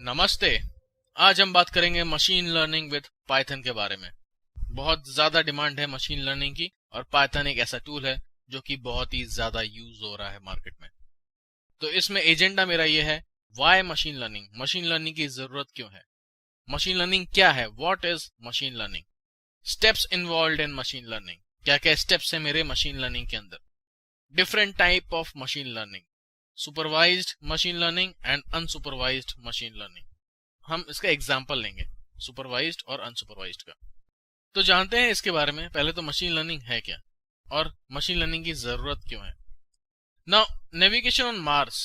नमस्ते। आज हम बात करेंगे मशीन लर्निंग विद पाइथन के बारे में। बहुत ज्यादा डिमांड है मशीन लर्निंग की और पाइथन एक ऐसा टूल है जो कि बहुत ही ज्यादा यूज हो रहा है मार्केट में। तो इसमें एजेंडा मेरा ये है, why machine learning, machine learning की जरूरत क्यों है, मशीन लर्निंग क्या है, what is machine learning, steps involve in machine learning, क्या क्या स्टेप्स है मेरे मशीन लर्निंग के अंदर, different type of machine learning, supervised machine learning and unsupervised machine learning. हम इसका एग्जाम्पल लेंगे सुपरवाइज्ड और अनसुपरवाइज्ड का। तो जानते हैं इसके बारे में। पहले तो मशीन लर्निंग है क्या और मशीन लर्निंग की जरूरत क्यों है। नाउ, नेविगेशन ऑन मार्स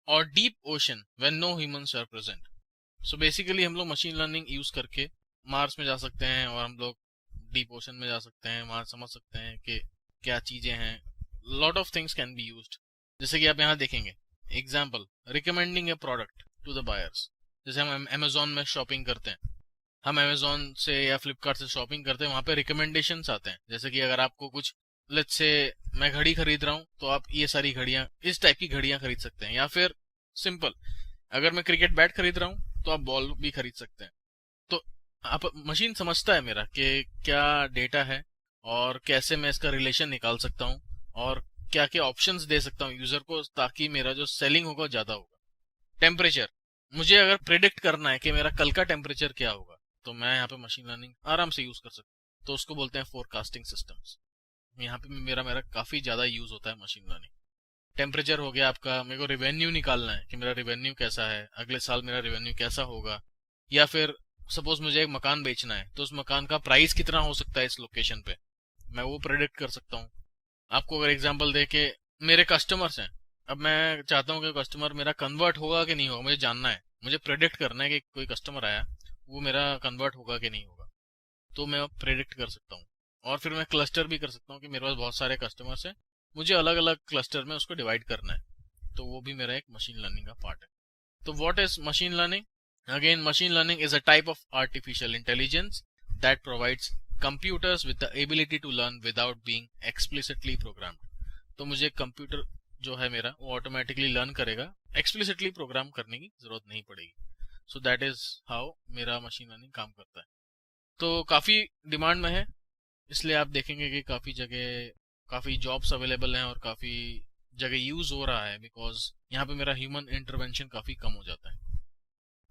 और deep ocean when no humans are present. So basically हम लोग मशीन लर्निंग यूज करके मार्स में जा सकते हैं और हम लोग डीप ओशन में जा सकते हैं, वहां समझ सकते हैं कि क्या चीजें हैं। Lot of things can be used. जैसे कि आप यहाँ देखेंगे example, recommending a product to the buyers. जैसे हम अमेजोन में शॉपिंग करते हैं, हम अमेजोन से या फ्लिपकार्ट से शॉपिंग करते हैं, वहां पे रिकमेंडेशंस आते हैं। जैसे कि अगर आपको कुछ, लेट्स से मैं घड़ी खरीद रहा हूँ तो आप ये सारी घड़ियां, इस टाइप की घड़ियां खरीद सकते हैं। या फिर सिंपल, अगर मैं क्रिकेट बैट खरीद रहा हूँ तो आप बॉल भी खरीद सकते हैं। तो आप मशीन समझता है मेरा कि क्या डेटा है और कैसे मैं इसका रिलेशन निकाल सकता हूँ और क्या क्या ऑप्शंस दे सकता हूँ यूजर को ताकि मेरा जो सेलिंग होगा ज्यादा होगा। टेम्परेचर, मुझे अगर प्रिडिक्ट करना है कि मेरा कल का टेम्परेचर क्या होगा तो मैं यहाँ पे मशीन लर्निंग आराम से यूज कर सकता हूँ। तो उसको बोलते हैं फोरकास्टिंग सिस्टम्स। यहाँ पे मेरा मेरा काफी ज्यादा यूज होता है मशीन लर्निंग। टेम्परेचर हो गया आपका, मेरे को रिवेन्यू निकालना है कि मेरा रिवेन्यू कैसा है, अगले साल मेरा रिवेन्यू कैसा होगा। या फिर सपोज मुझे एक मकान बेचना है तो उस मकान का प्राइस कितना हो सकता है इस लोकेशन पे, मैं वो प्रिडिक्ट कर सकता हूँ। आपको अगर एग्जाम्पल दे के मेरे कस्टमर्स हैं, अब मैं चाहता हूँ कि कस्टमर मेरा कन्वर्ट होगा कि नहीं होगा, मुझे जानना है, मुझे प्रेडिक्ट करना है कि कोई कस्टमर आया वो मेरा कन्वर्ट होगा कि नहीं होगा। तो मैं प्रेडिक्ट कर सकता हूँ। और फिर मैं क्लस्टर भी कर सकता हूँ कि मेरे पास बहुत सारे कस्टमर्स हैं, मुझे अलग अलग क्लस्टर में उसको डिवाइड करना है। तो वो भी मेरा एक मशीन लर्निंग का पार्ट है। तो what is machine learning? Again, machine learning is a type of artificial intelligence that provides computers with the ability to learn without being explicitly programmed. तो मुझे कंप्यूटर जो है मेरा वो ऑटोमेटिकली लर्न करेगा, एक्सप्लिसिटली प्रोग्राम करने की जरूरत नहीं पड़ेगी। सो दैट इज हाउ मेरा मशीन लर्निंग काम करता है। तो काफी डिमांड में है, इसलिए आप देखेंगे कि काफी जगह काफी जॉब्स अवेलेबल हैं और काफी जगह यूज हो रहा है, बिकॉज यहाँ पे मेरा ह्यूमन इंटरवेंशन काफी कम हो जाता है।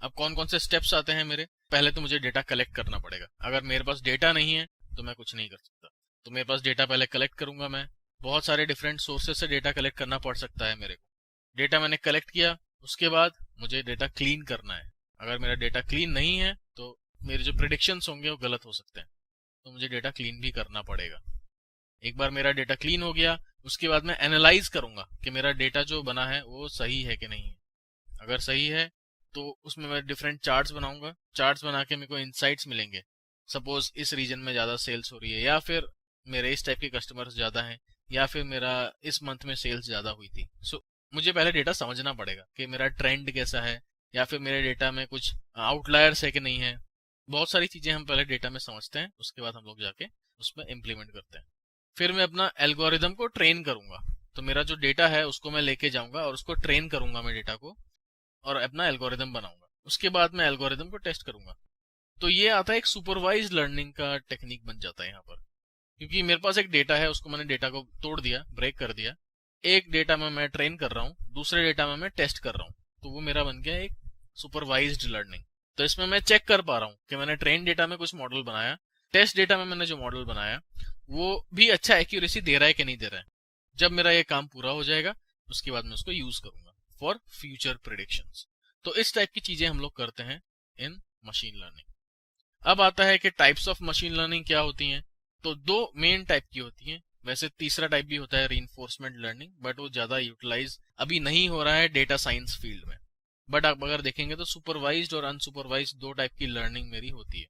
अब कौन कौन से स्टेप्स आते हैं मेरे? पहले तो मुझे डेटा कलेक्ट करना पड़ेगा। अगर मेरे पास डेटा नहीं है तो मैं कुछ नहीं कर सकता। तो मेरे पास डेटा पहले कलेक्ट करूंगा। मैं बहुत सारे डिफरेंट सोर्सेस से डेटा कलेक्ट करना पड़ सकता है मेरे को। डेटा मैंने कलेक्ट किया, उसके बाद मुझे डेटा क्लीन करना है। अगर मेरा डेटा क्लीन नहीं है तो मेरे जो प्रिडिक्शंस होंगे वो गलत हो सकते हैं, तो मुझे डेटा क्लीन भी करना पड़ेगा। एक बार मेरा डेटा क्लीन हो गया, उसके बाद मैं एनालाइज करूंगा कि मेरा डेटा जो बना है वो सही है कि नहीं है। अगर सही है तो उसमें मैं डिफरेंट चार्ट्स बनाऊंगा। चार्ट्स बना के मेरे को इनसाइट्स मिलेंगे। सपोज इस रीजन में ज्यादा सेल्स हो रही है, या फिर मेरे इस टाइप के कस्टमर्स ज्यादा हैं, या फिर मेरा इस मंथ में सेल्स ज्यादा हुई थी। सो मुझे पहले डेटा समझना पड़ेगा कि मेरा ट्रेंड कैसा है, या फिर मेरे डेटा में कुछ आउटलायर्स है कि नहीं है। बहुत सारी चीजें हम पहले डेटा में समझते हैं, उसके बाद हम लोग जाके उसमें इम्प्लीमेंट करते हैं। फिर मैं अपना एल्गोरिदम को ट्रेन करूंगा। तो मेरा जो डेटा है उसको मैं लेके जाऊंगा और उसको ट्रेन करूंगा मैं डेटा को, और अपना एल्गोरिदम बनाऊंगा। उसके बाद मैं एल्गोरिदम को टेस्ट करूंगा। तो ये आता है एक सुपरवाइज लर्निंग का टेक्निक बन जाता है यहाँ पर। क्योंकि मेरे पास एक डेटा है, उसको मैंने डेटा को तोड़ दिया, ब्रेक कर दिया। एक डेटा में मैं ट्रेन कर रहा हूँ, दूसरे डेटा में मैं टेस्ट कर रहा हूँ। तो वो मेरा बन गया एक सुपरवाइज्ड लर्निंग। तो इसमें मैं चेक कर पा रहा हूँ कि मैंने ट्रेन डेटा में कुछ मॉडल बनाया, टेस्ट डेटा में मैंने जो मॉडल बनाया वो भी अच्छा एक्यूरेसी दे रहा है कि नहीं दे रहा है। जब मेरा ये काम पूरा हो जाएगा उसके बाद मैं उसको यूज करूंगा फॉर फ्यूचर प्रिडिक्शंस। तो इस टाइप की चीजें हम लोग करते हैं इन मशीन लर्निंग। अब आता है कि टाइप्स ऑफ मशीन लर्निंग क्या होती हैं। तो दो मेन टाइप की होती हैं। वैसे तीसरा टाइप भी होता है रीइंफोर्समेंट लर्निंग, बट वो ज्यादा यूटिलाइज अभी नहीं हो रहा है डेटा साइंस फील्ड में। बट आप अगर देखेंगे तो सुपरवाइज्ड और अनसुपरवाइज्ड दो टाइप की लर्निंग मेरी होती है।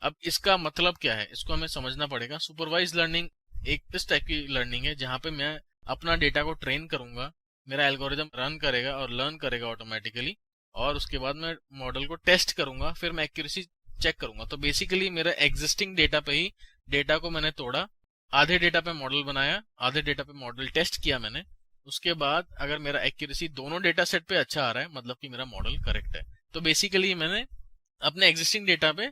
अब इसका मतलब क्या है, इसको हमें समझना पड़ेगा। सुपरवाइज्ड लर्निंग एक इस टाइप की लर्निंग है जहां पे मैं अपना डेटा को ट्रेन करूंगा, मेरा एल्गोरिदम रन करेगा और लर्न करेगा ऑटोमेटिकली, और उसके बाद मैं मॉडल को टेस्ट करूंगा, फिर मैं एक्यूरेसी चेक करूंगा। तो बेसिकली मेरा एग्जिस्टिंग डेटा पे ही डेटा को मैंने तोड़ा, आधे डेटा पे मॉडल बनाया, आधे डेटा पे मॉडल टेस्ट किया मैंने। उसके बाद अगर मेरा एक्यूरेसी दोनों डेटा सेट पे अच्छा आ रहा है, मतलब कि मेरा मॉडल करेक्ट है, तो बेसिकली मैंने अपने एग्जिस्टिंग डेटा पे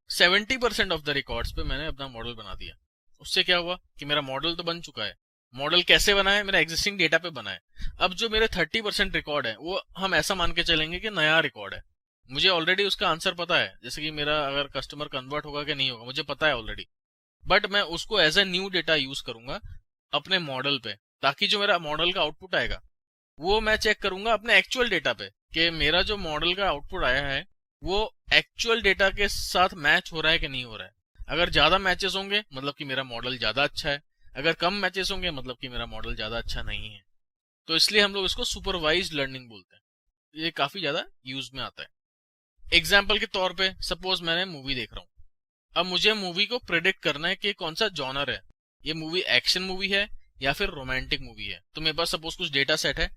70% ऑफ द रिकॉर्ड्स पे मैंने अपना मॉडल बना दिया। उससे क्या हुआ कि मेरा मॉडल तो बन चुका है। मॉडल कैसे बना है? मेरा एग्जिस्टिंग डेटा पे बना है। अब जो मेरे 30% रिकॉर्ड है वो हम ऐसा मान के चलेंगे कि नया रिकॉर्ड है। मुझे ऑलरेडी उसका आंसर पता है, जैसे कि मेरा अगर कस्टमर कन्वर्ट होगा कि नहीं होगा मुझे पता है ऑलरेडी, बट मैं उसको as a new data use करूंगा अपने मॉडल पे, ताकि जो मेरा मॉडल का आउटपुट आएगा वो मैं चेक करूंगा अपने एक्चुअल डेटा पे कि मेरा जो मॉडल का आउटपुट आया है वो एक्चुअल डेटा के साथ मैच हो रहा है कि नहीं हो रहा है। अगर ज्यादा मैचेस होंगे मतलब कि मेरा मॉडल ज्यादा अच्छा है, अगर कम मैचेस होंगे मतलब कि मेरा मॉडल ज्यादा अच्छा नहीं है। तो इसलिए हम लोग इसको सुपरवाइज्ड लर्निंग बोलते हैं। ये काफी ज्यादा यूज में आता है। एग्जाम्पल के तौर पे सपोज मैंने मूवी देख रहा हूँ। अब मुझे मूवी को प्रेडिक्ट करना है कि कौन सा जॉनर है, ये मूवी एक्शन मूवी है या फिर रोमांटिक मूवी है। तो मेरे पास सपोज कुछ डेटा सेट है,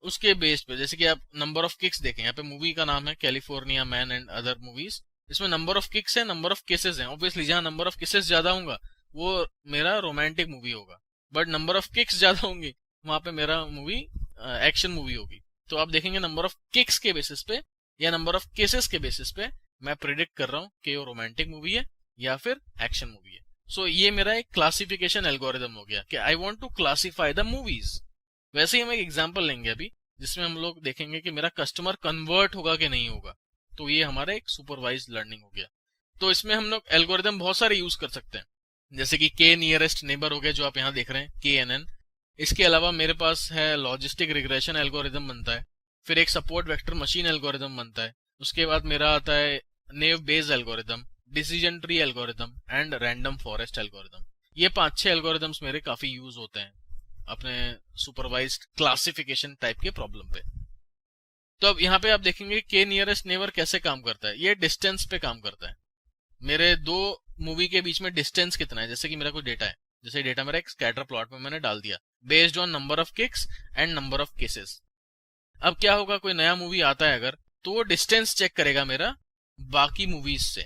उसके बेस पे जैसे कि आप नंबर ऑफ किक्स देखें, यहाँ पे मूवी का नाम है California man and other movies. इसमें नंबर ऑफ किक्स है, नंबर ऑफ केसेस है। ऑब्वियसली जहां नंबर ऑफ केसेस ज्यादा होगा वो मेरा रोमांटिक मूवी होगा, बट नंबर ऑफ किक्स ज्यादा होंगी वहां पे मेरा मूवी एक्शन मूवी होगी। तो आप देखेंगे नंबर ऑफ किक्स के बेसिस पे या नंबर ऑफ केसेस के बेसिस पे मैं प्रिडिक्ट कर रहा हूँ कि वो रोमांटिक मूवी है या फिर एक्शन मूवी है। सो ये मेरा एक क्लासिफिकेशन एल्गोरिदम हो गया कि I want to classify the movies. वैसे ही हम एक एग्जांपल लेंगे अभी जिसमें हम लोग देखेंगे कि मेरा कस्टमर कन्वर्ट होगा कि नहीं होगा। तो ये हमारा एक सुपरवाइज्ड लर्निंग हो गया। तो इसमें हम लोग एल्गोरिदम बहुत सारे यूज कर सकते हैं, जैसे कि के नियरेस्ट नेबर हो गया जो आप यहाँ देख रहे हैं KNN। इसके अलावा मेरे पास है लॉजिस्टिक रिग्रेशन एल्गोरिदम बनता है, फिर एक सपोर्ट वेक्टर मशीन एल्गोरिदम बनता है, उसके बाद मेरा आता है naive based algorithm, decision tree algorithm and random forest algorithm. ये 5-6 एल्गोरिदम्स मेरे काफी यूज होते हैं अपने सुपरवाइज्ड क्लासिफिकेशन टाइप के प्रॉब्लम पे। तो अब यहाँ पे आप देखेंगे के नियरेस्ट नेबर कैसे काम करता है। ये डिस्टेंस पे काम करता है। मेरे दो मूवी के बीच में डिस्टेंस कितना है, जैसे कि मेरा कोई डेटा है, जैसे डेटा मेरा एक स्कैटर प्लॉट में मैंने डाल दिया based on number of kicks and number of cases. अब क्या होगा, कोई नया मूवी आता है अगर, तो वो डिस्टेंस चेक करेगा मेरा बाकी मूवीज से।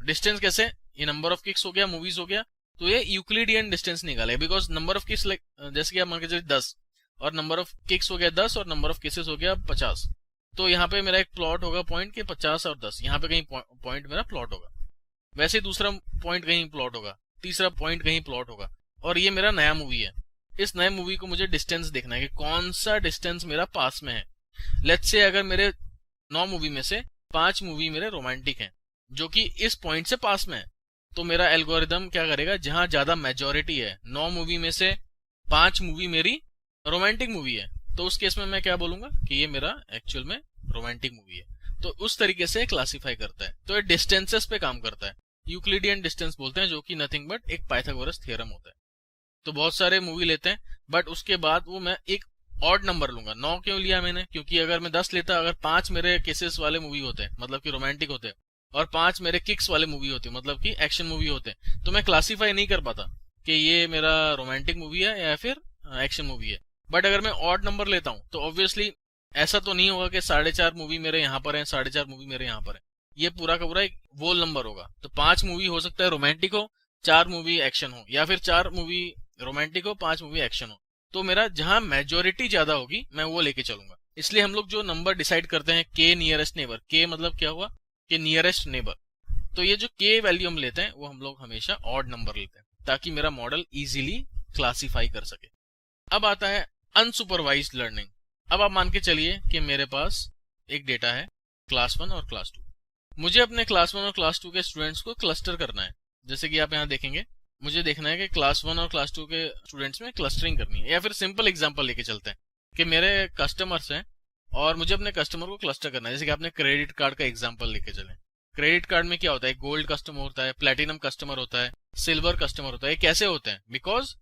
डिस्टेंस कैसे? ये नंबर ऑफ किक्स हो गया, मूवीज हो गया, तो ये यूक्लिडियन डिस्टेंस निकालेगा। बिकॉज नंबर ऑफ किक्स जैसे कि आप मान के चलिए 10 और नंबर ऑफ किक्स हो गया 10 और नंबर ऑफ केसेस हो गया 50। तो यहाँ पे मेरा एक प्लॉट होगा पॉइंट के 50 और 10, यहाँ पे कहीं पॉइंट मेरा प्लॉट होगा। वैसे दूसरा पॉइंट कहीं प्लॉट होगा, तीसरा पॉइंट कहीं प्लॉट होगा, और ये मेरा नया मूवी है। इस नए मूवी को मुझे डिस्टेंस देखना है कि कौन सा डिस्टेंस मेरा पास में है। लेट्स से अगर मेरे 9 मूवी में से 5 मूवी मेरे रोमांटिक हैं जो कि इस पॉइंट से पास में है, तो मेरा एल्गोरिदम क्या करेगा, जहां ज्यादा मेजोरिटी है 9 मूवी में से 5 मूवी मेरी रोमांटिक मूवी है, तो उस केस में मैं क्या बोलूंगा कि ये मेरा एक्चुअल में रोमांटिक मूवी है। तो उस तरीके से क्लासिफाई करता है। तो ये डिस्टेंसेस पे काम करता है, यूक्लिडियन डिस्टेंस बोलते हैं, जो कि नथिंग बट एक पाइथागोरस थ्योरम होता है। तो बहुत सारे मूवी लेते हैं, बट उसके बाद वो मैं एक ऑड नंबर लूंगा। 9 क्यों लिया मैंने? क्योंकि अगर मैं 10 लेता, अगर 5 मेरे केसेस वाले मूवी होते हैं मतलब कि रोमांटिक होते हैं, और 5 मेरे किक्स वाले मूवी होते हैं मतलब कि एक्शन मूवी होते हैं, तो मैं क्लासीफाई नहीं कर पाता कि ये मेरा रोमांटिक मूवी है या फिर एक्शन मूवी है। बट अगर मैं ऑड नंबर लेता हूं तो ऑब्वियसली ऐसा तो नहीं होगा कि 4.5 मूवी मेरे यहाँ पर है, 4.5 मूवी मेरे यहाँ पर है। ये पूरा का पूरा एक वोल नंबर होगा। तो 5 मूवी हो सकता है रोमांटिक हो, 4 मूवी एक्शन हो, या फिर 4 मूवी रोमांटिक हो, 5 मूवी एक्शन हो। तो मेरा जहां मेजोरिटी ज्यादा होगी मैं वो लेके चलूंगा। इसलिए हम लोग जो नंबर डिसाइड करते हैं के नियरेस्ट नेबर, के मतलब क्या हुआ कि नियरेस्ट नेबर, तो ये जो के वैल्यू हम लेते हैं वो हम लोग हमेशा ऑड नंबर लेते हैं ताकि मेरा मॉडल इजीली क्लासिफाई कर सके। अब आता है अनसुपरवाइज्ड लर्निंग। अब आप मान के चलिए कि मेरे पास एक डेटा है क्लास 1 और क्लास 2। मुझे अपने क्लास 1 और क्लास 2 के स्टूडेंट्स को क्लस्टर करना है। जैसे कि आप यहाँ देखेंगे, मुझे देखना है कि क्लास 1 और क्लास 2 के स्टूडेंट्स में क्लस्टरिंग करनी है। या फिर सिंपल एग्जांपल लेके चलते हैं कि मेरे कस्टमर्स हैं और मुझे अपने कस्टमर को क्लस्टर करना है। जैसे कि आपने क्रेडिट कार्ड का एग्जांपल लेके चले। क्रेडिट कार्ड में क्या होता है, गोल्ड कस्टमर होता है, प्लेटिनम कस्टमर होता है, सिल्वर कस्टमर होता है। ये कैसे होते हैं? Because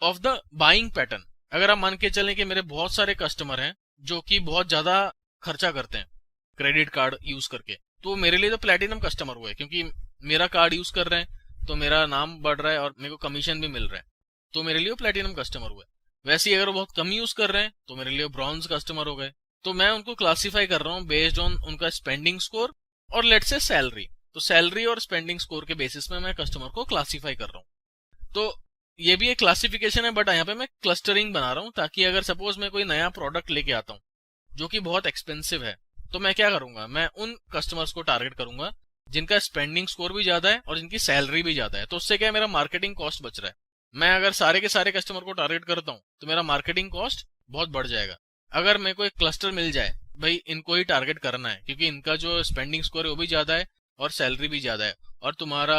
of the buying pattern. अगर आप मान के चलें कि मेरे बहुत सारे कस्टमर हैं जो कि बहुत ज्यादा खर्चा करते हैं क्रेडिट कार्ड यूज करके, तो मेरे लिए तो प्लेटिनम कस्टमर हुए, क्योंकि मेरा कार्ड यूज कर रहे हैं तो मेरा नाम बढ़ रहा है और मेरे को कमीशन भी मिल रहा है, तो मेरे लिए प्लेटिनम कस्टमर हुए। वैसे ही अगर वो बहुत कम यूज कर रहे हैं तो मेरे लिए ब्रॉन्ज कस्टमर हो गए। तो मैं उनको क्लासिफाई कर रहा हूँ बेस्ड ऑन उनका स्पेंडिंग स्कोर और लेट्स से सैलरी। तो सैलरी और स्पेंडिंग स्कोर के बेसिस में मैं कस्टमर को क्लासिफाई कर रहा हूँ। तो ये भी एक क्लासिफिकेशन है, बट यहाँ पे मैं क्लस्टरिंग बना रहा हूँ ताकि अगर सपोज मैं कोई नया प्रोडक्ट लेके आता हूँ जो कि बहुत एक्सपेंसिव है, तो मैं क्या करूंगा, मैं उन कस्टमर्स को टारगेट करूंगा जिनका स्पेंडिंग स्कोर भी ज्यादा है और जिनकी सैलरी भी ज्यादा है। तो उससे क्या है, मेरा मार्केटिंग कॉस्ट बच रहा है। मैं अगर सारे के सारे कस्टमर को टारगेट करता हूँ तो मेरा मार्केटिंग कॉस्ट बहुत बढ़ जाएगा। अगर मेरे को एक क्लस्टर मिल जाए, भाई इनको ही टारगेट करना है क्योंकि इनका जो स्पेंडिंग स्कोर है वो भी ज्यादा है और सैलरी भी ज्यादा है, और तुम्हारा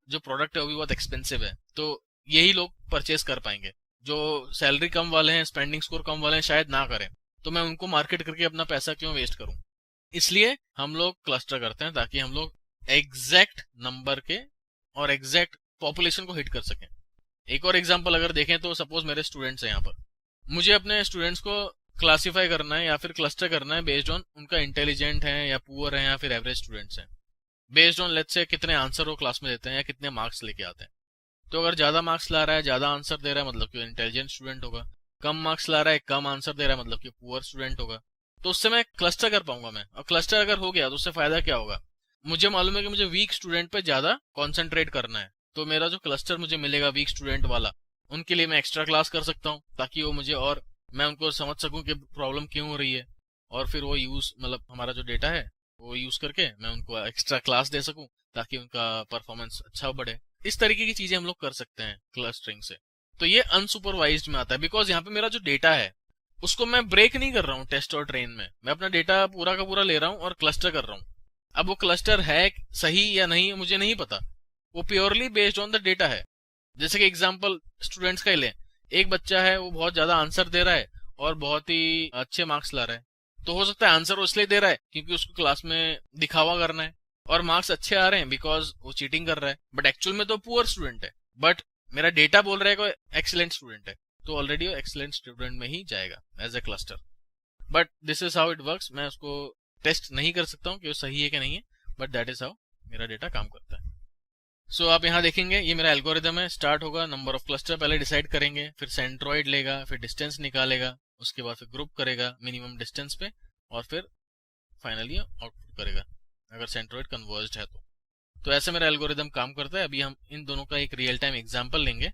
जो प्रोडक्ट है वो भी बहुत एक्सपेंसिव है, तो यही लोग परचेज कर पाएंगे। जो सैलरी कम वाले हैं, स्पेंडिंग स्कोर कम वाले हैं, शायद ना करें, तो मैं उनको मार्केट करके अपना पैसा क्यों वेस्ट करूं। इसलिए हम लोग क्लस्टर करते हैं ताकि हम लोग एग्जैक्ट नंबर के और एग्जैक्ट पॉपुलेशन को हिट कर सकें। एक और एग्जांपल अगर देखें तो सपोज मेरे स्टूडेंट्स हैं यहाँ पर, मुझे अपने स्टूडेंट्स को क्लासिफाई करना है या फिर क्लस्टर करना है बेस्ड ऑन उनका इंटेलिजेंट है या पुअर है या फिर एवरेज स्टूडेंट्स हैं, बेस्ड ऑन लेट्स से कितने आंसर वो क्लास में देते हैं या कितने मार्क्स लेके आते हैं। तो अगर ज्यादा मार्क्स ला रहा है, ज्यादा आंसर दे रहा है, मतलब कि इंटेलिजेंट स्टूडेंट होगा। कम मार्क्स ला रहा है, कम आंसर दे रहा है, मतलब कि पुअर स्टूडेंट होगा। तो उससे मैं क्लस्टर कर पाऊंगा मैं, और क्लस्टर अगर हो गया तो उससे फायदा क्या होगा, मुझे मालूम है कि मुझे वीक स्टूडेंट पे ज्यादा कॉन्सेंट्रेट करना है, तो मेरा जो क्लस्टर मुझे मिलेगा वीक स्टूडेंट वाला, उनके लिए मैं एक्स्ट्रा क्लास कर सकता हूँ ताकि वो मुझे, और मैं उनको समझ सकूं कि प्रॉब्लम क्यों हो रही है, और फिर वो यूज, मतलब हमारा जो डेटा है वो यूज करके मैं उनको एक्स्ट्रा क्लास दे सकूं ताकि उनका परफॉर्मेंस अच्छा बढ़े। इस तरीके की चीजें हम लोग कर सकते हैं क्लस्टरिंग से। तो ये अनसुपरवाइज्ड में आता है, बिकॉज यहाँ पे मेरा जो डेटा है उसको मैं ब्रेक नहीं कर रहा हूँ टेस्ट और ट्रेन में, मैं अपना डेटा पूरा का पूरा ले रहा हूँ और क्लस्टर कर रहा हूँ। अब वो क्लस्टर है सही या नहीं मुझे नहीं पता, वो purely based on the data है। जैसे कि एग्जांपल स्टूडेंट्स का ही लें, एक बच्चा है वो बहुत ज्यादा आंसर दे रहा है और बहुत ही अच्छे मार्क्स ला रहा है, तो हो सकता है आंसर वो इसलिए दे रहा है क्योंकि उसको क्लास में दिखावा करना है, और मार्क्स अच्छे आ रहे हैं बिकॉज वो चीटिंग कर रहा है, बट एक्चुअल में तो पुअर स्टूडेंट है, बट मेरा डेटा बोल रहा है कि एक्सीलेंट स्टूडेंट है, तो ऑलरेडी वो एक्सीलेंट स्टूडेंट में ही जाएगा as a cluster. But this is how it works. मैं उसको टेस्ट नहीं कर सकता हूँ कि वो सही है कि नहीं है, बट दैट इज हाउ मेरा डेटा काम करता है। सो आप यहाँ देखेंगे ये मेरा एल्गोरिदम है। स्टार्ट होगा, नंबर ऑफ क्लस्टर पहले डिसाइड करेंगे, फिर सेंट्रोइड लेगा, फिर डिस्टेंस निकालेगा, उसके बाद फिर ग्रुप करेगा मिनिमम डिस्टेंस पे, और फिर फाइनली आउटपुट करेगा अगर सेंट्रोइड कन्वर्ज्ड है तो ऐसे मेरा एल्गोरिदम काम करता है। अभी हम इन दोनों का एक रियल टाइम एग्जांपल लेंगे,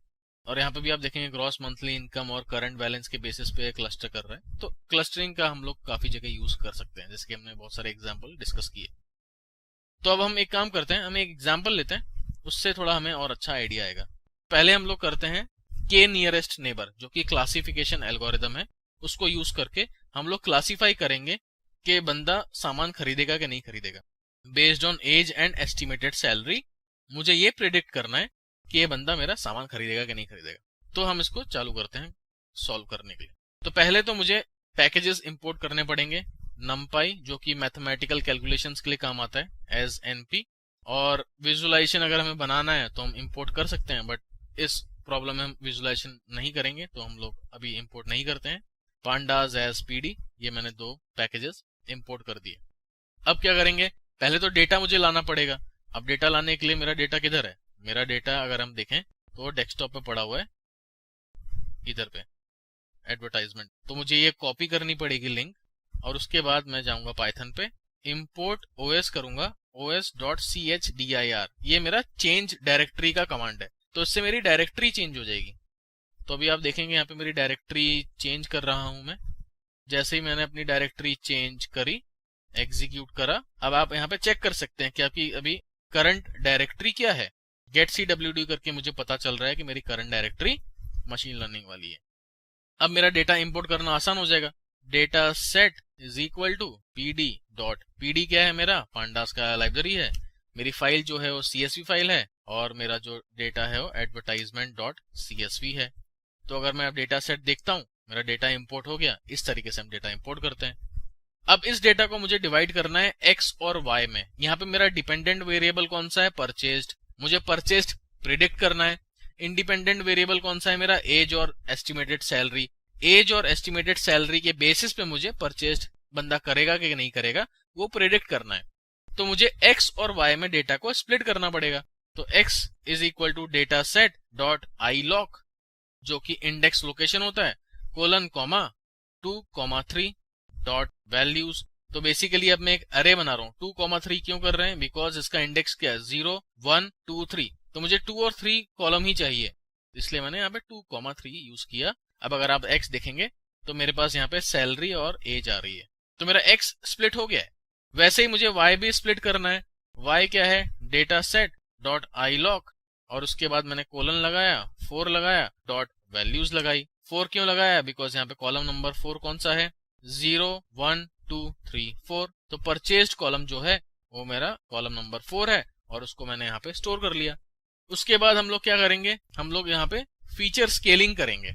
और यहाँ पे भी आप देखेंगे ग्रॉस मंथली इनकम और करंट बैलेंस के बेसिस पे क्लस्टर कर रहा है। तो क्लस्टरिंग का हम लोग काफी जगह यूज कर सकते हैं, जैसे कि हमने बहुत सारे एग्जांपल डिस्कस किए। तो अब हम एक काम करते हैं, हम एक एग्जांपल लेते हैं, उससे थोड़ा हमें और अच्छा आइडिया आएगा। पहले हम लोग करते हैं के नियरेस्ट नेबर, जो कि क्लासिफिकेशन एल्गोरिदम है, उसको यूज करके हम लोग क्लासिफाई करेंगे कि बंदा सामान खरीदेगा कि नहीं खरीदेगा। Based on age and estimated salary मुझे ये प्रिडिक्ट करना है कि ये बंदा मेरा सामान खरीदेगा कि नहीं खरीदेगा। तो हम इसको चालू करते हैं सॉल्व करने के लिए। तो पहले तो मुझे पैकेजेस इंपोर्ट करने पड़ेंगे, numpy जो कि मैथमेटिकल कैलकुलेशंस के लिए काम आता है एज np, और विजुअलाइजेशन अगर हमें बनाना है तो हम इंपोर्ट कर सकते हैं, बट इस प्रॉब्लम में हम विजुअलाइजेशन नहीं करेंगे तो हम लोग अभी इंपोर्ट नहीं करते हैं। pandas एज pd, ये मैंने दो पैकेजेस इंपोर्ट कर दिए। अब क्या करेंगे, पहले तो डेटा मुझे लाना पड़ेगा। अब डेटा लाने के लिए मेरा डेटा किधर है, मेरा डेटा अगर हम देखें तो डेस्कटॉप पे पड़ा हुआ है, इधर पे एडवर्टाइजमेंट। तो मुझे ये कॉपी करनी पड़ेगी लिंक, और उसके बाद मैं जाऊंगा पाइथन पे, इंपोर्ट ओएस करूंगा, os.chdir, ये मेरा चेंज डायरेक्टरी का कमांड है, तो इससे मेरी डायरेक्टरी चेंज हो जाएगी। तो अभी आप देखेंगे यहाँ पे मेरी डायरेक्टरी चेंज कर रहा हूं मैं। जैसे ही मैंने अपनी डायरेक्टरी चेंज करी, एग्जीक्यूट करा, अब आप यहाँ पे चेक कर सकते हैं कि आपकी अभी करंट डायरेक्टरी क्या है। गेट CWD करके मुझे पता चल रहा है कि मेरी करंट डायरेक्टरी मशीन लर्निंग वाली है। अब मेरा डेटा इंपोर्ट करना आसान हो जाएगा। Data set is equal to pd dot pd क्या है, मेरा पांडास का लाइब्रेरी है। मेरी फाइल जो है वो CSV फाइल है, और मेरा जो डेटा है वो एडवर्टाइजमेंट डॉट CSV है। तो अगर मैं अब डेटा सेट देखता हूँ, मेरा डेटा इंपोर्ट हो गया। इस तरीके से हम डेटा इंपोर्ट करते हैं। अब इस डेटा को मुझे डिवाइड करना है x और y में। यहाँ पे मेरा डिपेंडेंट वेरिएबल कौन सा है, परचेज्ड, मुझे परचेज्ड प्रिडिक्ट करना है। इंडिपेंडेंट वेरिएबल कौन सा है मेरा, एज और एस्टिमेटेड सैलरी। एज और एस्टिमेटेड सैलरी के बेसिस पे मुझे परचेज्ड बंदा करेगा कि नहीं करेगा वो प्रिडिक्ट करना है। तो मुझे x और y में डेटा को स्प्लिट करना पड़ेगा। तो x is equal to data set dot iloc, जो कि इंडेक्स लोकेशन होता है, कोलन कॉमा 2,3 डॉट वैल्यूज। तो बेसिकली अब मैं एक अरे बना रहा हूँ। 2,3 क्यों कर रहे हैं, बिकॉज इसका इंडेक्स क्या है, 0, 1, 2, 3, तो मुझे 2 और 3 कॉलम ही चाहिए, इसलिए मैंने यहाँ पे 2,3 यूज किया। अब अगर आप x देखेंगे तो मेरे पास यहाँ पे सैलरी और एज आ रही है, तो मेरा x स्प्लिट हो गया है। वैसे ही मुझे y भी स्प्लिट करना है। y क्या है, data set dot I lock, और उसके बाद मैंने कोलन लगाया, 4 लगाया, डॉट वैल्यूज लगाई। 4 क्यों लगाया, बिकॉज यहाँ पे कॉलम नंबर 4 कौन सा है, 0 1 2 3 4, तो परचेज्ड कॉलम जो है वो मेरा कॉलम नंबर 4 है, और उसको मैंने यहाँ पे स्टोर कर लिया। उसके बाद हम लोग क्या करेंगे, हम लोग यहाँ पे फीचर स्केलिंग करेंगे,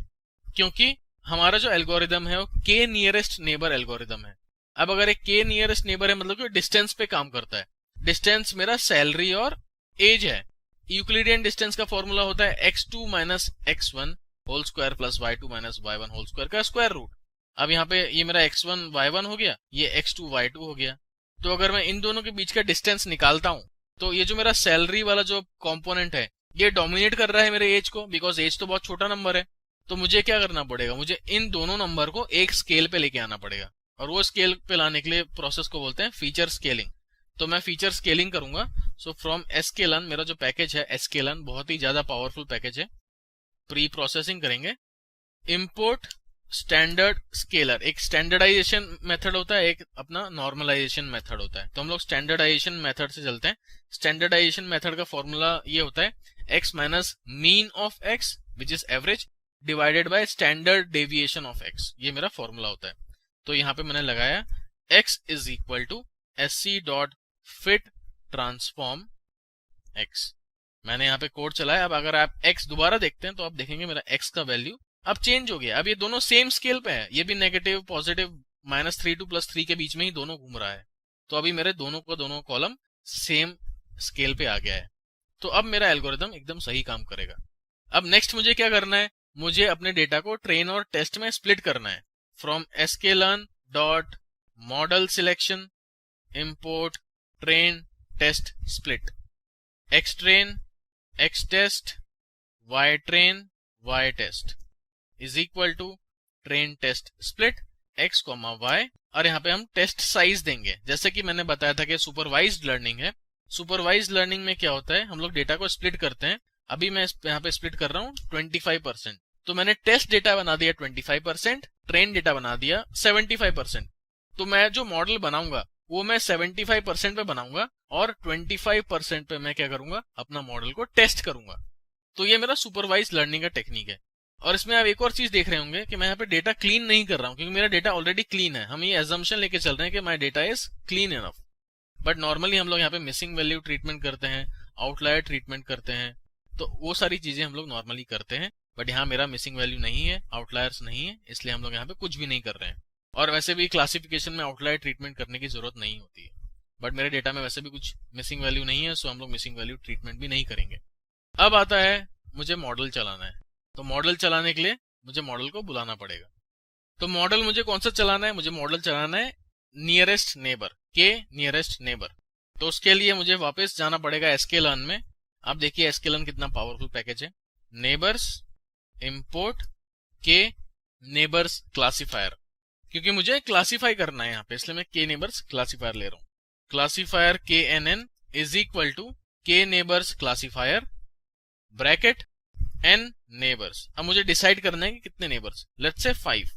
क्योंकि हमारा जो एल्गोरिदम है वो के नियरेस्ट नेबर एल्गोरिदम है। अब अगर एक के नियरेस्ट नेबर है मतलब कि डिस्टेंस पे काम करता है। डिस्टेंस मेरा सैलरी और एज है। यूक्लिडियन डिस्टेंस का फॉर्मूला होता है x2 minus x1 whole square plus y2 minus y1 whole square का स्क्वायर रूट। अब यहाँ पे ये मेरा x1 y1 हो गया, ये x2 y2 हो गया। तो अगर मैं इन दोनों के बीच का डिस्टेंस निकालता हूँ तो ये जो मेरा सैलरी वाला जो कंपोनेंट है ये डोमिनेट कर रहा है मेरे एज को, बिकॉज एज तो बहुत छोटा नंबर है। तो मुझे क्या करना पड़ेगा, मुझे इन दोनों नंबर को एक स्केल पे लेके आना पड़ेगा, और वो स्केल पे लाने के लिए प्रोसेस को बोलते हैं फीचर स्केलिंग। तो मैं फीचर स्केलिंग करूंगा। सो फ्रॉम sklearn, मेरा जो पैकेज है sklearn बहुत ही ज्यादा पावरफुल पैकेज है। प्री प्रोसेसिंग करेंगे, इंपोर्ट स्टैंडर्ड स्केलर, एक स्टैंडर्डाइजेशन मेथड होता है, एक अपना नॉर्मलाइजेशन मेथड होता है। तो हम लोग स्टैंडर्डाइजेशन मेथड से चलते हैं। स्टैंडर्डाइजेशन मेथड का फॉर्मूला ये होता है x minus mean of x which is average divided by standard deviation of x, ये मेरा फॉर्मूला होता है। तो यहाँ पे मैंने लगाया x is equal to sc dot fit transform x। मैंने यहाँ पे कोड चलाया। अब अगर आप x दोबारा देखते हैं तो आप देखेंगे मेरा x का वैल्यू अब चेंज हो गया। अब ये दोनों सेम स्केल पे है, ये भी नेगेटिव पॉजिटिव -3 टू +3 के बीच में ही दोनों घूम रहा है। तो अभी मेरे दोनों का दोनों कॉलम सेम स्केल पे आ गया है। तो अब मेरा एल्गोरिदम एकदम सही काम करेगा। अब नेक्स्ट मुझे क्या करना है, मुझे अपने डेटा को ट्रेन और टेस्ट में स्प्लिट करना है। From sklearn dot model selection import train test split, xtrain xtest ytrain ytest is equal to train test split x, y, और यहाँ पे हम टेस्ट साइज देंगे। जैसे कि मैंने बताया था कि सुपरवाइज्ड लर्निंग है। सुपरवाइज्ड लर्निंग में क्या होता है, हम लोग डेटा को स्प्लिट करते हैं। अभी मैं यहाँ पे स्प्लिट कर रहा हूँ 25%। तो मैंने टेस्ट डेटा बना दिया 25%, ट्रेन डेटा बना दिया 75%। तो मैं जो मॉडल बनाऊंगा वो मैं 75% पे बनाऊंगा, और 25% पे मैं क्या करूंगा, अपना मॉडल को टेस्ट करूंगा। तो ये मेरा सुपरवाइज्ड लर्निंग का टेक्निक है। और इसमें आप एक और चीज देख रहे होंगे कि मैं यहाँ पे डेटा क्लीन नहीं कर रहा हूँ, क्योंकि मेरा डेटा ऑलरेडी क्लीन है। हम ये एजम्पशन लेके चल रहे हैं कि my data is clean enough. But normally हम लोग यहाँ पे मिसिंग वैल्यू ट्रीटमेंट करते हैं, आउटलायर ट्रीटमेंट करते हैं, तो वो सारी चीजें हम लोग नॉर्मली करते हैं। बट यहाँ मेरा मिसिंग वैल्यू नहीं है, आउटलायर्स नहीं है, इसलिए हम लोग यहाँ पे कुछ भी नहीं कर रहे हैं। और वैसे भी क्लासिफिकेशन में आउटलायर ट्रीटमेंट करने की जरूरत नहीं होती है। बट मेरे डेटा में वैसे भी कुछ मिसिंग वैल्यू नहीं है, सो हम लोग मिसिंग वैल्यू ट्रीटमेंट भी नहीं करेंगे। अब आता है मुझे मॉडल चलाना है। तो मॉडल चलाने के लिए मुझे मॉडल को बुलाना पड़ेगा। तो मॉडल मुझे कौन सा चलाना है, मुझे मॉडल चलाना है नियरेस्ट नेबर, के नियरेस्ट नेबर। तो उसके लिए मुझे वापस जाना पड़ेगा sklearn में। आप देखिए sklearn कितना पावरफुल पैकेज है। नेबर्स इंपोर्ट के नेबर्स क्लासिफायर, क्योंकि मुझे क्लासिफाई करना है यहाँ पे, इसलिए मैं के नेबर्स क्लासिफायर ले रहा हूँ। Classifier KNN is equal to K neighbours classifier bracket n neighbours. अब मुझे डिसाइड करना है कि कितने नेबर्स, लेट्स से 5।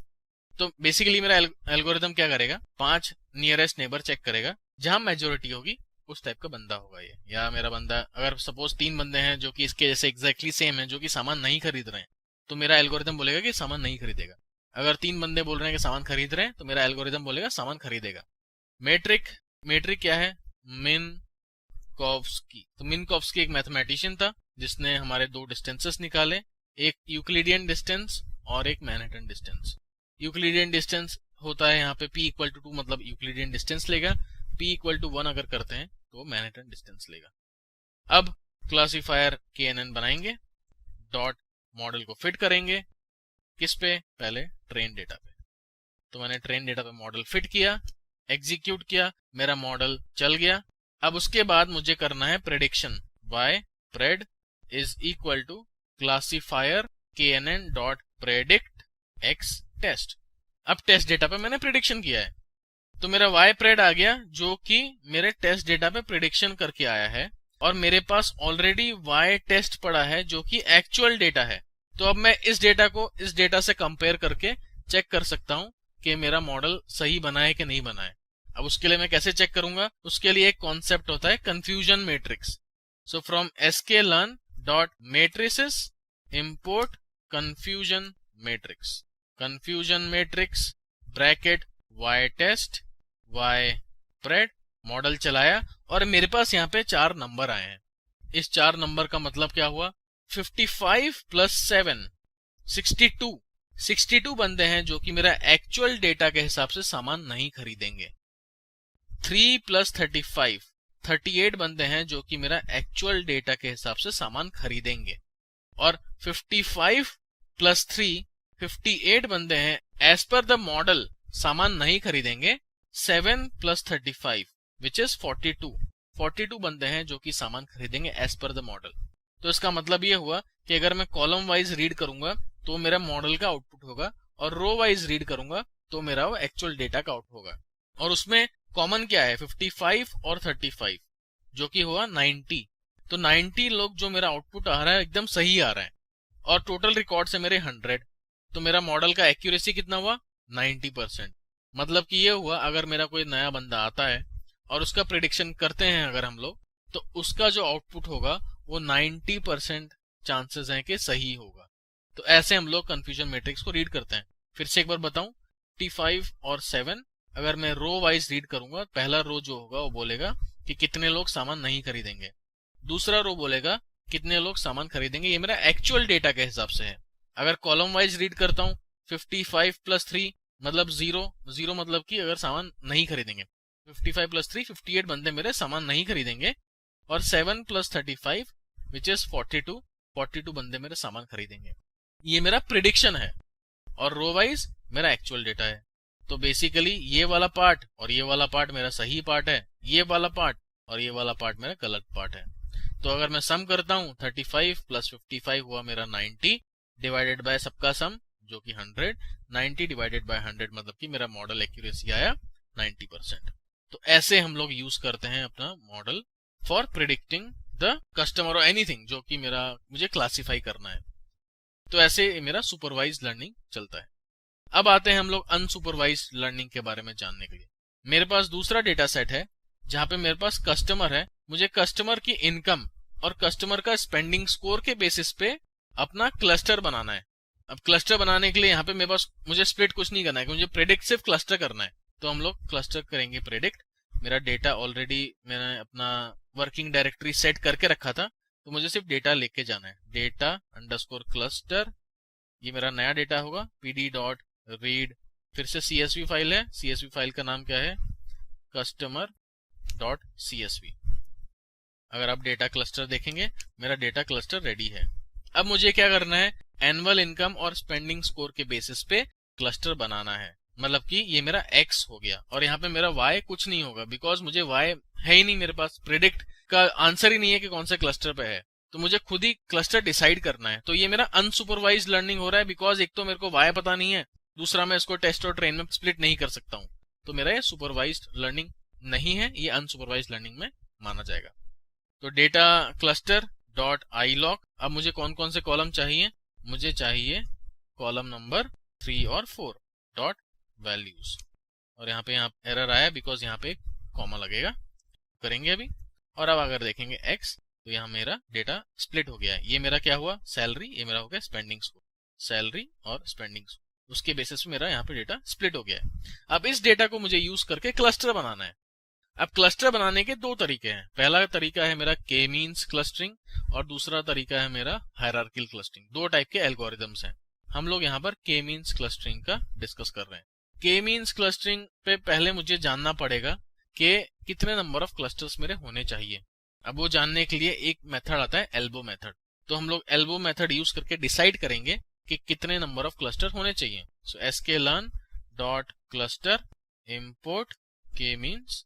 तो बेसिकली मेरा एल्गोरिदम क्या करेगा, 5 नियरेस्ट नेबर चेक करेगा, जहां मेजोरिटी होगी उस टाइप का बंदा होगा ये। या मेरा बंदा, अगर सपोज 3 बंदे हैं जो कि इसके जैसे एग्जैक्टली सेम है, जो कि सामान नहीं खरीद रहे हैं, तो मेरा एल्गोरिदम बोलेगा कि सामान नहीं खरीदेगा। अगर 3 बंदे बोल रहे हैं कि सामान खरीद रहे हैं, तो मेरा एल्गोरिदम बोलेगा सामान खरीदेगा। मेट्रिक क्या है, मिन्कोव्स्की। तो मिन्कोव्स्की एक मैथमेटिशियन था जिसने हमारे 2 डिस्टेंसेस निकाले, एक यूक्लिडियन डिस्टेंस और एक मैनहट्टन डिस्टेंस। यूक्लिडियन डिस्टेंस होता है यहाँ पे p इक्वल टू 2, मतलब यूक्लिडियन डिस्टेंस लेगा। p इक्वल टू 1 अगर करते हैं तो मैनहट्टन डिस्टेंस लेगा। अब क्लासिफायर KNN बनाएंगे, डॉट मॉडल को फिट करेंगे किस पे, पहले ट्रेन डेटा पे। तो मैंने ट्रेन डेटा पे मॉडल फिट किया, एग्जीक्यूट किया, मेरा मॉडल चल गया। अब उसके बाद मुझे करना है prediction, y pred is equal to classifier KNN dot predict x test. अब टेस्ट डेटा पे मैंने प्रेडिक्शन किया है, तो मेरा y pred आ गया, जो कि मेरे टेस्ट डेटा पे प्रेडिक्शन करके आया है, और मेरे पास ऑलरेडी y टेस्ट पड़ा है जो कि एक्चुअल डेटा है। तो अब मैं इस डेटा को इस डेटा से कंपेयर करके चेक कर सकता हूं कि मेरा मॉडल सही बना है कि नहीं बना है। अब उसके लिए मैं कैसे चेक करूंगा, उसके लिए एक कॉन्सेप्ट होता है confusion matrix. So from sklearn dot matrices import confusion matrix, confusion matrix bracket y test y pred, model चलाया और मेरे पास यहाँ पे 4 नंबर आए हैं। इस 4 नंबर का मतलब क्या हुआ, 55 प्लस 7 62, 62 बंदे हैं जो कि मेरा एक्चुअल डेटा के हिसाब से सामान नहीं खरीदेंगे। 3 प्लस 35, 38 बंदे हैं जो कि मेरा एक्चुअल डेटा के हिसाब से सामान खरीदेंगे। और 55 प्लस 3, 58 बंदे हैं एज पर द मॉडल सामान नहीं खरीदेंगे। 7 प्लस 35 विच इज 42, 42 बंदे हैं जो कि सामान खरीदेंगे एज पर द मॉडल। तो इसका मतलब ये हुआ कि अगर मैं कॉलम वाइज रीड करूंगा तो मेरा मॉडल का आउटपुट होगा, और रो वाइज रीड करूंगा तो मेरा वो एक्चुअल डेटा का आउटपुट होगा। और उसमें कॉमन क्या है, 55 और 35 जो कि हुआ 90। तो 90 लोग जो मेरा आउटपुट आ रहा है एकदम सही आ रहा है, और टोटल रिकॉर्ड से मेरे 100। तो मेरा मॉडल का एक्यूरेसी कितना हुआ, 90%। मतलब कि ये हुआ अगर मेरा कोई नया बंदा आता है और उसका प्रिडिक्शन करते हैं अगर हम लोग, तो उसका जो आउटपुट होगा वो 90% चांसेस हैं कि सही होगा। तो ऐसे हम लोग कंफ्यूजन मैट्रिक्स को रीड करते हैं। फिर से एक बार बताऊं, 55 और 7 अगर मैं रो वाइज रीड करूंगा, पहला रो जो होगा वो बोलेगा कि कितने लोग सामान नहीं खरीदेंगे, दूसरा रो बोलेगा कितने लोग सामान खरीदेंगे, ये मेरा एक्चुअल डेटा के हिसाब से है। अगर कॉलम वाइज रीड करता हूँ, 55 प्लस 3 मतलब 0, 0 मतलब कि अगर सामान नहीं खरीदेंगे। 55 प्लस 3, 58 बंदे मेरे सामान नहीं खरीदेंगे। और 7 प्लस 35 विच इज 42, 42 बंदे मेरे सामान खरीदेंगे। ये मेरा प्रिडिक्शन है, और रो वाइज मेरा एक्चुअल डेटा है। तो बेसिकली ये वाला पार्ट और ये वाला पार्ट मेरा सही पार्ट है, ये वाला पार्ट और ये वाला पार्ट मेरा गलत पार्ट है। तो अगर मैं सम करता हूँ, 35 प्लस 55 हुआ मेरा 90 डिवाइडेड बाय सबका सम जो कि 100, 90 डिवाइडेड बाय 100 मतलब कि मेरा मॉडल एक्यूरेसी आया 90%। तो ऐसे हम लोग यूज करते हैं अपना model for predicting the customer और एनीथिंग जो कि मुझे क्लासिफाई करना है। तो ऐसे मेरा सुपरवाइज लर्निंग चलता है। अब आते हैं हम लोग अनसुपरवाइज लर्निंग के बारे में जानने के लिए। मेरे पास दूसरा डेटा सेट है जहां पे मेरे पास कस्टमर है, मुझे कस्टमर की इनकम और कस्टमर का स्पेंडिंग स्कोर के बेसिस पे अपना क्लस्टर बनाना है। अब क्लस्टर बनाने के लिए यहाँ पे मेरे पास मुझे स्प्लिट कुछ नहीं करना है, मुझे प्रेडिक्ट सिर्फ क्लस्टर करना है। तो हम लोग क्लस्टर करेंगे प्रेडिक्ट। मेरा डेटा ऑलरेडी मैंने अपना वर्किंग डायरेक्टरी सेट करके रखा था, तो मुझे सिर्फ डेटा लेके जाना है, डेटा अंडरस्कोर क्लस्टर। ये मेरा नया डेटा होगा, pd डॉट रीड, फिर से CSV फाइल है, CSV फाइल का नाम क्या है, कस्टमर डॉट CSV। अगर आप डेटा क्लस्टर देखेंगे, मेरा डेटा क्लस्टर रेडी है। अब मुझे क्या करना है, एनुअल इनकम और स्पेंडिंग स्कोर के बेसिस पे क्लस्टर बनाना है। मतलब कि ये मेरा X हो गया, और यहाँ पे मेरा Y कुछ नहीं होगा, बिकॉज मुझे Y है ही नहीं मेरे पास, प्रिडिक्ट का आंसर ही नहीं है कि कौन से क्लस्टर पे है। तो मुझे खुद ही क्लस्टर डिसाइड करना है। तो ये मेरा अनसुपरवाइज लर्निंग हो रहा है, बिकॉज एक तो मेरे को Y पता नहीं है, दूसरा मैं इसको टेस्ट और ट्रेन में स्प्लिट नहीं कर सकता हूँ। तो मेरा ये सुपरवाइज लर्निंग नहीं है, ये अनसुपरवाइज लर्निंग में माना जाएगा। तो data cluster dot I lock. अब मुझे कौन कौन से कॉलम चाहिए, मुझे चाहिए कॉलम नंबर 3 और 4 डॉट वैल्यूज। और यहाँ पे एरर आया बिकॉज यहाँ पे कॉमा लगेगा, करेंगे अभी। और अब अगर देखेंगे X, तो यहाँ मेरा डेटा स्प्लिट हो गया है। ये मेरा क्या हुआ, सैलरी, ये मेरा हो गया स्पेंडिंग स्कोर, सैलरी और स्पेंडिंग स्कोर, उसके बेसिस पे मेरा यहाँ पे डेटा स्प्लिट हो गया है। अब इस डेटा को मुझे यूज करके क्लस्टर बनाना है। अब क्लस्टर बनाने के दो तरीके हैं। पहला तरीका है मेरा के मीन्स क्लस्टरिंग, और दूसरा तरीका है मेरा हायरार्किकल क्लस्टरिंग। दो टाइप के एल्गोरिदम्स हैं। हम लोग यहाँ पर के मीन्स क्लस्टरिंग का डिस्कस कर रहे हैं। के मीन्स क्लस्टरिंग पे पहले मुझे जानना पड़ेगा कि कितने नंबर ऑफ क्लस्टर्स मेरे होने चाहिए। अब वो जानने के लिए एक मेथड आता है एल्बो मेथड। तो हम लोग एल्बो मेथड यूज करके डिसाइड करेंगे कि कितने नंबर ऑफ क्लस्टर होने चाहिए। So sklearn dot cluster import K means.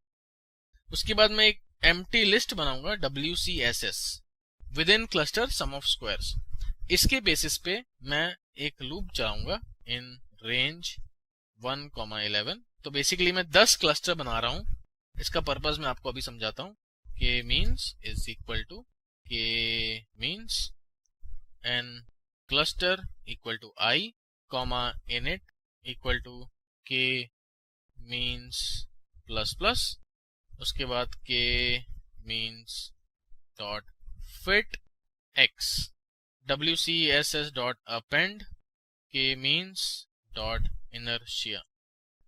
उसके बाद मैं एक एम्प्टी लिस्ट बनाऊंगा WCSS within cluster sum of squares. इसके बेसिस पे मैं एक लूप चलाऊंगा इन रेंज 1,11। तो बेसिकली मैं 10 क्लस्टर बना रहा हूं। इसका पर्पस मैं आपको अभी समझाता हूं। K means is equal to K means n cluster equal to I, comma init equal to K means plus plus, उसके बाद k means dot fit x, wcss dot append k means dot inertia.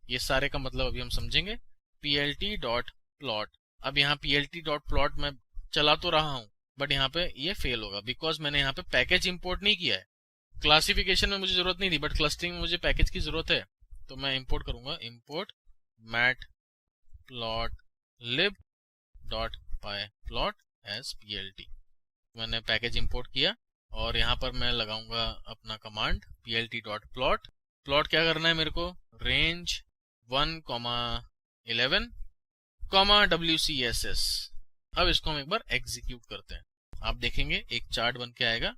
ये सारे का मतलब अभी हम समझेंगे। plt dot plot, अब यहाँ plt डॉट प्लॉट मैं चला तो रहा हूँ बट यहाँ पे ये फेल होगा बिकॉज मैंने यहाँ पे पैकेज इंपोर्ट नहीं किया है। क्लासिफिकेशन में मुझे जरूरत नहीं थी बट क्लस्टरिंग में मुझे पैकेज की जरूरत है, तो मैं इंपोर्ट करूंगा import matplotlib dot pyplot as plt। मैंने पैकेज इंपोर्ट किया और यहाँ पर मैं लगाऊंगा अपना command plt dot plot. Plot क्या करना है मेरे को, रेंज 1,11 wcss। अब इसको हम एक बार एग्जीक्यूट करते हैं, आप देखेंगे एक चार्ट बन के आएगा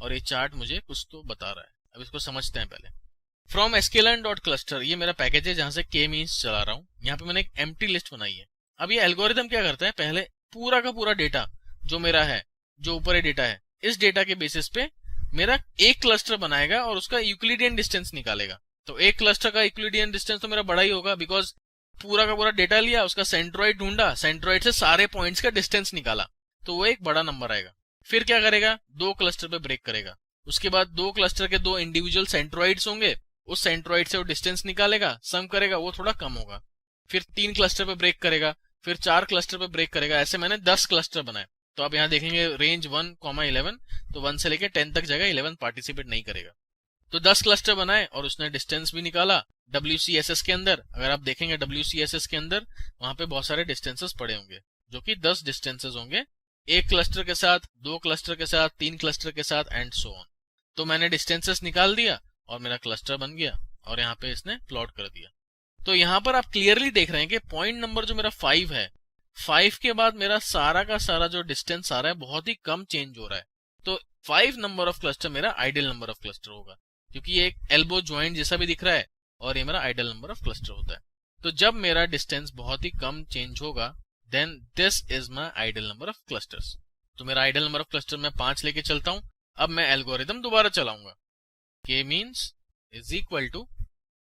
और ये चार्ट मुझे कुछ तो बता रहा है। अब इसको समझते हैं पहले। फ्रॉम sklearn.cluster, ये मेरा पैकेज है जहां से k मीन्स चला रहा हूँ। यहाँ पे मैंने एक एम्प्टी लिस्ट बनाई है। अब ये एल्गोरिथम क्या करता है, पहले पूरा का पूरा डेटा जो मेरा है, जो ऊपर ये डेटा है, इस डेटा के बेसिस पे मेरा एक क्लस्टर बनाएगा और उसका यूक्लिडियन डिस्टेंस निकालेगा। तो एक क्लस्टर का यूक्लिडियन डिस्टेंस तो मेरा बड़ा ही होगा बिकॉज पूरा का पूरा डेटा लिया, उसका सेंट्रॉइड ढूंढा, सेंट्रॉइड से सारे पॉइंट्स का डिस्टेंस निकाला, तो वो एक बड़ा नंबर आएगा। फिर क्या करेगा, दो क्लस्टर पे ब्रेक करेगा, उसके बाद दो क्लस्टर के दो इंडिविजुअल सेंट्रॉइड्स होंगे, उस सेंट्रॉइड से वो डिस्टेंस निकालेगा, सम करेगा, वो थोड़ा कम होगा। फिर 3 क्लस्टर पे ब्रेक करेगा, फिर 4 क्लस्टर पे ब्रेक करेगा। ऐसे मैंने 10 क्लस्टर बनाए। तो आप यहाँ देखेंगे रेंज 1,11, तो 1 से लेकर 10 तक जाएगा, 11 पार्टिसिपेट नहीं करेगा। तो 10 क्लस्टर बनाए और उसने डिस्टेंस भी निकाला WCSS के अंदर। अगर आप देखेंगे WCSS के अंदर वहां पे बहुत सारे डिस्टेंसेस पड़े होंगे जो कि 10 डिस्टेंसेस होंगे, एक क्लस्टर के साथ, दो क्लस्टर के साथ, 3 क्लस्टर के साथ एंड सो ऑन। तो मैंने डिस्टेंसेस निकाल दिया और मेरा क्लस्टर बन गया और यहाँ पे इसने प्लॉट कर दिया। तो यहाँ पर आप क्लियरली देख रहे हैं कि पॉइंट नंबर जो मेरा 5 है, 5 के बाद मेरा सारा का सारा जो डिस्टेंस आ रहा है बहुत ही कम चेंज हो रहा है। तो 5 नंबर ऑफ क्लस्टर मेरा आइडियल नंबर ऑफ क्लस्टर होगा, क्योंकि ये एक एल्बो ज्वाइंट जैसा भी दिख रहा है और ये मेरा आइडियल नंबर ऑफ क्लस्टर होता है। तो जब मेरा डिस्टेंस बहुत ही कम चेंज होगा then this is my ideal number of clusters. तो मेरा आइडियल नंबर ऑफ क्लस्टर मैं 5 लेके चलता हूं। अब मैं एल्गोरिथम दोबारा चलाऊंगा, k means is equal to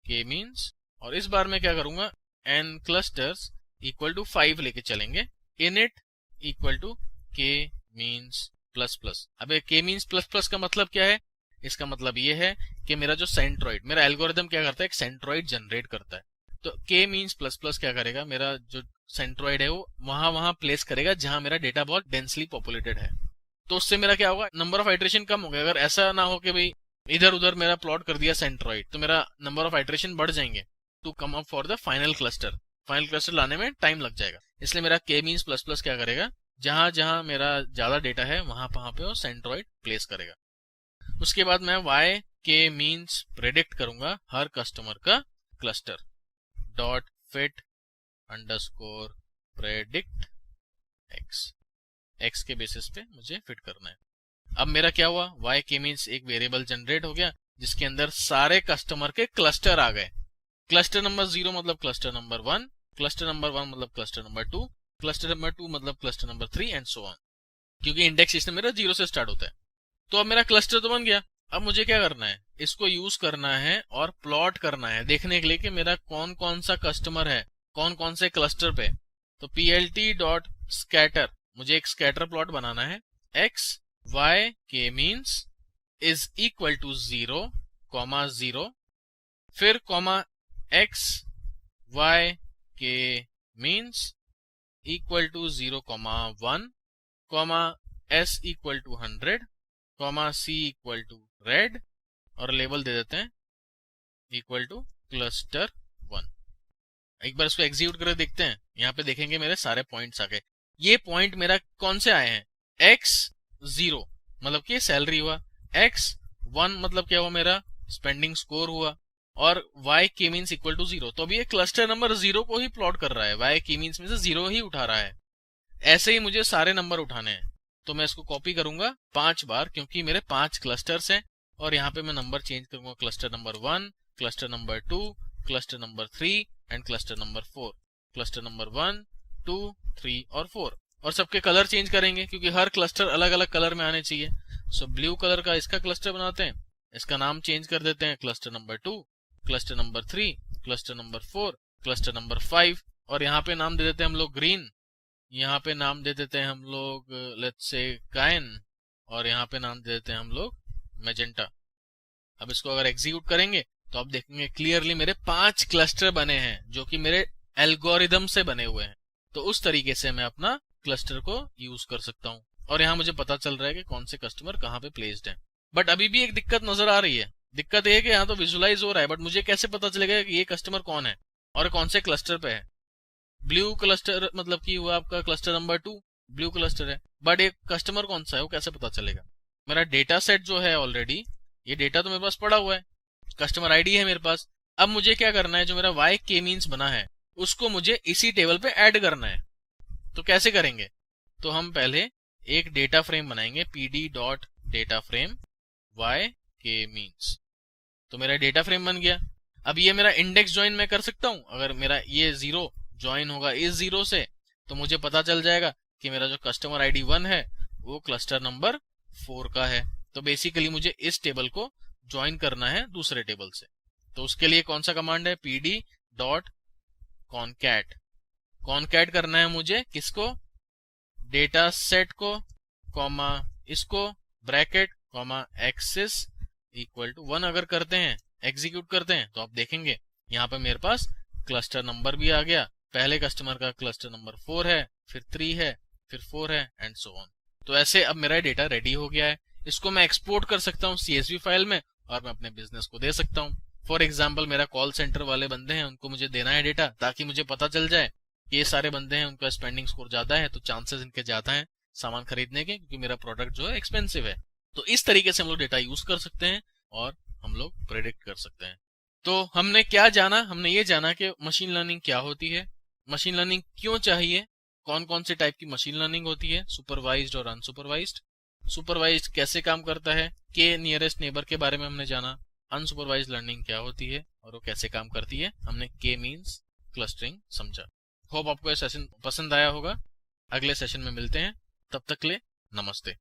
k means, और इस बार मैं क्या करूंगा, n क्लस्टर्स इक्वल टू 5 लेके चलेंगे, init equal to k means plus plus. अब k मीन्स प्लस प्लस का मतलब क्या है, इसका मतलब ये है कि मेरा जो सेंट्रॉइड, मेरा एल्गोरिथम क्या करता है, एक सेंट्रॉइड जनरेट करता है। तो k मीन्स प्लस प्लस क्या करेगा, मेरा जो सेंट्रॉइड है वो वहां प्लेस करेगा जहां मेरा डेटा बहुत डेंसली पॉपुलेटेड है। तो उससे मेरा क्या होगा, नंबर ऑफ आइटरेशन कम हो गया। अगर ऐसा ना हो कि भाई इधर उधर मेरा प्लॉट कर दिया सेंट्रॉइड, तो मेरा नंबर ऑफ आइटरेशन बढ़ जाएंगे to come up for the final cluster. Final cluster लाने में टाइम लग जाएगा। इसलिए मेरा k मीन्स प्लस प्लस क्या करेगा, जहां जहां मेरा ज्यादा डेटा है वहां पे वो सेंट्रॉइड प्लेस करेगा। उसके बाद मैं y k मीन्स प्रेडिक्ट करूंगा हर कस्टमर का cluster, dot fit underscore predict x के बेसिस पे मुझे फिट करना है। अब मेरा क्या हुआ, y k मीन्स एक वेरिएबल जनरेट हो गया जिसके अंदर सारे कस्टमर के क्लस्टर आ गए। क्लस्टर नंबर 0 मतलब क्लस्टर नंबर 1, क्लस्टर नंबर 1 मतलब क्लस्टर नंबर 2, क्लस्टर नंबर 2 मतलब cluster number 3 and so on, क्योंकि इंडेक्सेशन मेरा 0 से स्टार्ट होता है। तो अब मेरा क्लस्टर तो बन गया। अब मुझे क्या करना है, इसको यूज करना है और प्लॉट करना है, देखने के लिए कि मेरा कौन कौन सा कस्टमर है, कौन कौन से क्लस्टर पे। तो plt डॉट स्कैटर, मुझे एक स्कैटर प्लॉट बनाना है। x y k means is equal to 0, 0, फिर comma x y k means equal to 0, 1, s equal to 100, c equal to red, और लेबल दे देते हैं इक्वल टू क्लस्टर 1। एक बार इसको एग्जीक्यूट करके देखते हैं। यहाँ पे देखेंगे मेरे सारे पॉइंट्स आ गए। ये पॉइंट मेरा कौन से आए हैं, x0 मतलब कि सैलरी हुआ, x1 मतलब क्या हुआ, मेरा स्पेंडिंग स्कोर हुआ, और y k means equal to 0। तो अभी ये क्लस्टर नंबर 0 को ही प्लॉट कर रहा है, y k मीन्स में से 0 ही उठा रहा है। ऐसे ही मुझे सारे नंबर उठाने हैं। तो मैं इसको कॉपी करूंगा 5 बार, क्योंकि मेरे 5 क्लस्टर्स हैं और यहाँ पे मैं नंबर चेंज करूंगा, cluster number 1, cluster number 2, cluster number 3 and cluster number 4। Cluster number 1, 2, 3 और 4, और सबके कलर चेंज करेंगे क्योंकि हर क्लस्टर अलग अलग कलर में आने चाहिए। सो ब्लू कलर का इसका क्लस्टर बनाते हैं, इसका नाम चेंज कर देते हैं, cluster number 2, cluster number 3, cluster number 4, cluster number 5 और यहाँ पे नाम दे देते हैं हम लोग ग्रीन, यहाँ पे नाम दे देते हैं हम लोग लेट्स से काइन, और यहाँ पे नाम दे देते हैं हम लोग मैजेंटा। अब इसको अगर एग्जीक्यूट करेंगे तो आप देखेंगे क्लियरली मेरे 5 क्लस्टर बने हैं जो कि मेरे एल्गोरिदम से बने हुए हैं। तो उस तरीके से मैं अपना क्लस्टर को यूज कर सकता हूँ और यहाँ मुझे पता चल रहा है कि कौन से कस्टमर कहाँ पे प्लेस्ड है। बट अभी भी एक दिक्कत नजर आ रही है। दिक्कत ये है कि यहाँ तो विजुअलाइज हो रहा है, बट मुझे कैसे पता चलेगा कि ये कस्टमर कौन है और कौन से क्लस्टर पे है। ब्लू क्लस्टर मतलब कि हुआ आपका क्लस्टर नंबर 2, ब्लू क्लस्टर है, बट एक कस्टमर कौन सा है वो कैसे पता चलेगा। मेरा डेटा सेट जो है ऑलरेडी, ये डेटा तो मेरे पास पड़ा हुआ है, कस्टमर आईडी है मेरे पास। अब मुझे क्या करना है, जो मेरा वाई के मीन्स बना है उसको मुझे इसी टेबल पे ऐड करना है। तो कैसे करेंगे, तो हम पहले एक डेटा फ्रेम बनाएंगे, pd dot data frame Y K means. तो मेरा डेटा फ्रेम बन गया। अब ये मेरा इंडेक्स ज्वाइन मैं कर सकता हूं। अगर मेरा ये 0 ज्वाइन होगा इस 0 से तो मुझे पता चल जाएगा कि मेरा जो कस्टमर आईडी 1 है वो क्लस्टर नंबर 4 का है। तो बेसिकली मुझे इस टेबल को ज्वाइन करना है दूसरे टेबल से। तो उसके लिए कौन सा कमांड है, pd डॉट कॉनकैट। कॉनकैट करना है मुझे किसको, डेटा सेट को, कॉमा इसको, bracket, comma axis equal to 1 अगर करते हैं, एग्जीक्यूट करते हैं तो आप देखेंगे यहाँ पे मेरे पास क्लस्टर नंबर भी आ गया। पहले कस्टमर का क्लस्टर नंबर 4 है, फिर 3 है, फिर 4 है एंड सो ऑन। तो ऐसे अब मेरा डेटा रेडी हो गया है। इसको मैं एक्सपोर्ट कर सकता हूँ CSV फाइल में और मैं अपने बिजनेस को दे सकता हूँ। फॉर एग्जाम्पल मेरा कॉल सेंटर वाले बंदे हैं, उनको मुझे देना है डेटा ताकि मुझे पता चल जाए कि ये सारे बंदे हैं उनका स्पेंडिंग स्कोर ज्यादा है, तो चांसेस इनके ज्यादा है सामान खरीदने के, क्योंकि मेरा प्रोडक्ट जो है एक्सपेंसिव है। तो इस तरीके से हम लोग डेटा यूज कर सकते हैं और हम लोग प्रेडिक्ट कर सकते हैं। तो हमने क्या जाना, हमने ये जाना कि मशीन लर्निंग क्या होती है, मशीन लर्निंग क्यों चाहिए, कौन कौन से टाइप की मशीन लर्निंग होती है, सुपरवाइज्ड और अनसुपरवाइज्ड, सुपरवाइज्ड कैसे काम करता है, के नियरेस्ट नेबर के बारे में हमने जाना, अनसुपरवाइज्ड लर्निंग क्या होती है और वो कैसे काम करती है, हमने के मीन्स क्लस्टरिंग समझा। होप आपको ये सेशन पसंद आया होगा। अगले सेशन में मिलते हैं, तब तक ले नमस्ते।